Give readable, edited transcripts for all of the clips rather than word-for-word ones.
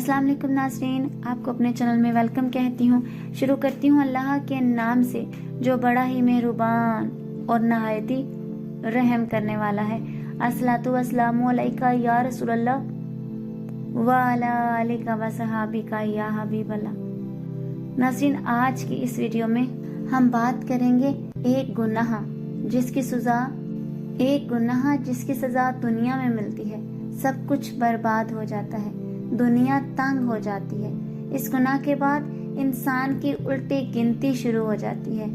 अस्सलाम वालेकुम नाज़रीन, आपको अपने चैनल में वेलकम कहती हूँ। शुरू करती हूँ अल्लाह के नाम से जो बड़ा ही मेहरबान और नहायती रहम करने वाला है। अस्सलातु वस्सलामु अलैका या रसूलल्लाह व अला आलिका व सहाबिका या हबीबल्लाह। नाज़रीन, आज की इस वीडियो में हम बात करेंगे एक गुनाह जिसकी सज़ा दुनिया में मिलती है, सब कुछ बर्बाद हो जाता है, दुनिया तंग हो जाती है। इस गुनाह के बाद इंसान की उल्टी गिनती शुरू हो जाती है।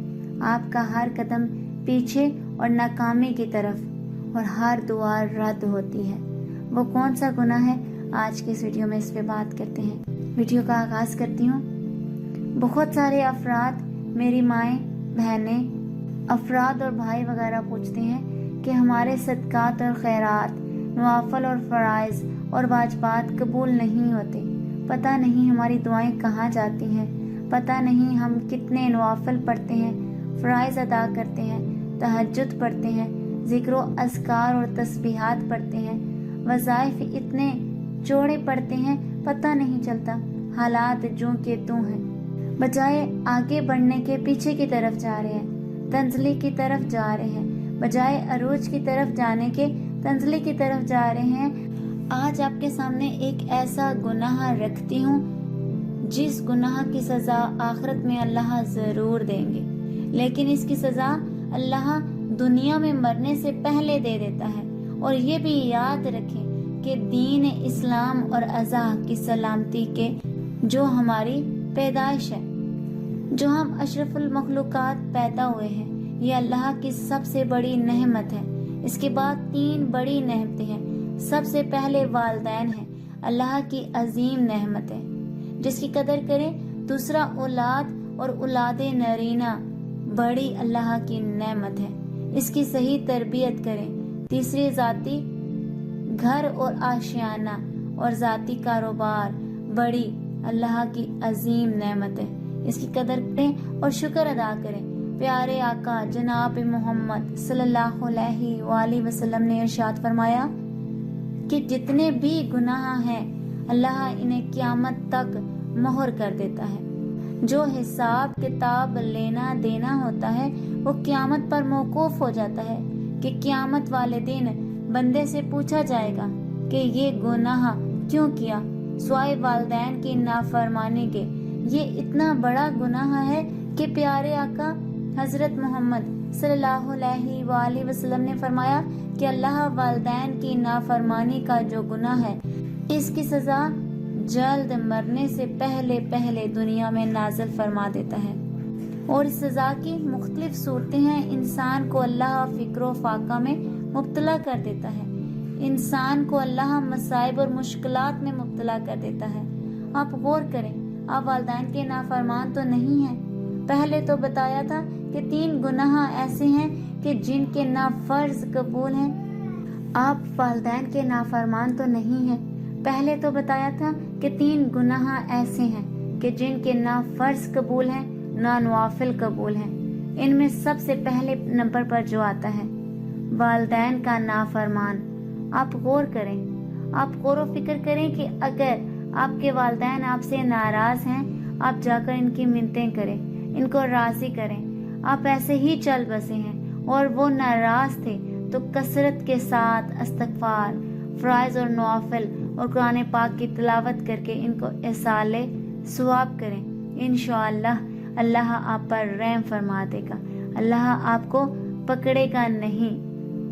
आपका हर कदम पीछे और नाकामी की तरफ और हर दुआ रद्द होती है। वो कौन सा गुनाह है, आज की इस वीडियो में इस पे बात करते हैं। वीडियो का आगाज़ करती हूँ। बहुत सारे अफराद, मेरी माएँ, बहनें, अफराद और भाई वगैरह पूछते हैं कि हमारे सदकात और खैरात, नवाफल और फ़राइज़ और वाजिबात कबूल नहीं होते। पता नहीं हमारी दुआएं कहाँ जाती हैं, पता नहीं हम कितने नवाफल पढ़ते हैं, फ़राइज़ अदा करते हैं, तहज्जुद पढ़ते हैं, ज़िक्र व अज़कार और तस्बीहात पढ़ते हैं, वज़ाइफ इतने चौड़े पढ़ते हैं, पता नहीं चलता हालात जो के त्यों हैं। बजाय आगे बढ़ने के पीछे की तरफ जा रहे हैं, तंज़ली की तरफ जा रहे हैं, बजाय अरूज की तरफ जाने के तंज़ली की तरफ जा रहे हैं। आज आपके सामने एक ऐसा गुनाह रखती हूँ जिस गुनाह की सज़ा आखिरत में अल्लाह ज़रूर देंगे, लेकिन इसकी सज़ा अल्लाह दुनिया में मरने से पहले दे देता है। और ये भी याद रखें कि दीन इस्लाम और अज़ा की सलामती के जो हमारी पैदाइश है, जो हम अशरफुल मखलूक़ात पैदा हुए हैं, ये अल्लाह की सबसे बड़ी नेमत है। इसके बाद 3 बड़ी नेमतें हैं। सबसे पहले वालिदैन है, अल्लाह की अजीम नेमत है जिसकी कदर करें। दूसरा औलाद और औलादे नरीना, बड़ी अल्लाह की नेमत है, इसकी सही तरबियत करें। तीसरी ज़ाती घर और आशियाना और ज़ाती कारोबार, बड़ी अल्लाह की अजीम नेमत है, इसकी कदर करें और शुक्र अदा करें। प्यारे आका जनाब मोहम्मद सल्लल्लाहु अलैहि वसल्लम ने इरशाद फरमाया कि जितने भी गुनाह हैं अल्लाह इन्हें क़यामत तक मोहर कर देता है। जो हिसाब किताब लेना देना होता है वो क़यामत पर मौकूफ़ हो जाता है कि क़यामत वाले दिन बंदे से पूछा जाएगा कि ये गुनाह क्यों किया, स्वाय वालिदैन की नाफरमानी के। ये इतना बड़ा गुनाह है कि प्यारे आका हज़रत मोहम्मद सल्लल्लाहु अलैहि वसल्लम ने फरमाया कि अल्लाह वालिदैन की नाफरमानी का जो गुनाह है, इसकी सज़ा जल्द मरने से पहले पहले दुनिया में नाज़िल फरमा देता है। और इस सज़ा की मुख्तलिफ सूरतें हैं। इंसान को अल्लाह फ़िक्र फाका में मुब्तला कर देता है, इंसान को अल्लाह मसाइब और मुश्किलात में मुब्तला कर देता है। आप गौर करें, आप वालिदैन के नाफरमान तो नहीं हैं। पहले तो बताया था कि 3 गुनाह ऐसे हैं कि जिनके ना फ़र्ज कबूल हैं। आप वालिदैन के नाफरमान तो नहीं हैं। पहले तो बताया था कि 3 गुनाह ऐसे हैं कि जिनके ना फ़र्ज कबूल हैं, ना नवाफिल कबूल हैं। इनमें सबसे पहले नंबर पर जो आता है वालिदैन का नाफरमान। आप गौर करें, आप गौर व फिक्र करें कि अगर आपके वालिदैन आपसे नाराज़ हैं, आप जाकर इनकी मिन्नतें करें, इनको राज़ी करें। आप ऐसे ही चल बसे हैं और वो नाराज़ थे तो कसरत के साथ इस्तग़फ़ार, फ़राइज़ और नवाफिल और कुरान पाक की तिलावत करके इनको इसाले सवाब करें। इंशाअल्लाह अल्लाह आप पर रहम फरमा देगा। अल्लाह आपको पकड़ेगा नहीं,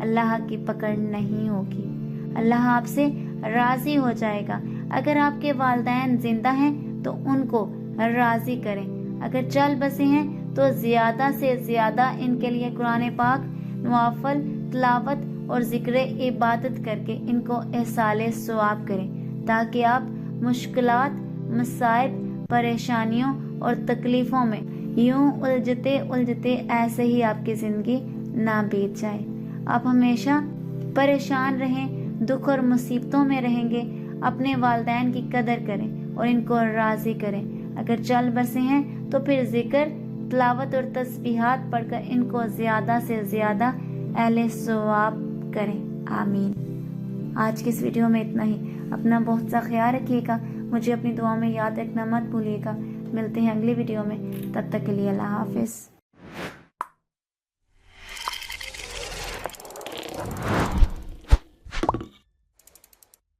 अल्लाह की पकड़ नहीं होगी, अल्लाह आपसे राज़ी हो जाएगा। अगर आपके वालिदैन ज़िंदा हैं तो उनको राज़ी करें, अगर चल बसे हैं तो ज़्यादा से ज़्यादा इनके लिए कुरान पाक, नवाफल, तिलावत और ज़िक्र इबादत करके इनको एहसाले सवाब करें, ताकि आप मुश्किलात, मसाइब, परेशानियों और तकलीफ़ों में यूं उलझते उलझते ऐसे ही आपकी ज़िंदगी ना बीत जाए। आप हमेशा परेशान रहें, दुख और मुसीबतों में रहेंगे। अपने वालिदैन की कदर करें और इनको राज़ी करें। अगर चल बसे हैं तो फिर ज़िक्र, तिलावत और तस्बीहात पढ़कर इनको ज़्यादा से ज़्यादा अहले सवाब करें। आमीन। आज की इस वीडियो में इतना ही। अपना बहुत सा ख्याल रखिएगा। مجھے اپنی دعا میں یاد رکھنا مت بھولیے گا۔ ملتے ہیں اگلی ویڈیو میں، تب تک کے لیے اللہ حافظ۔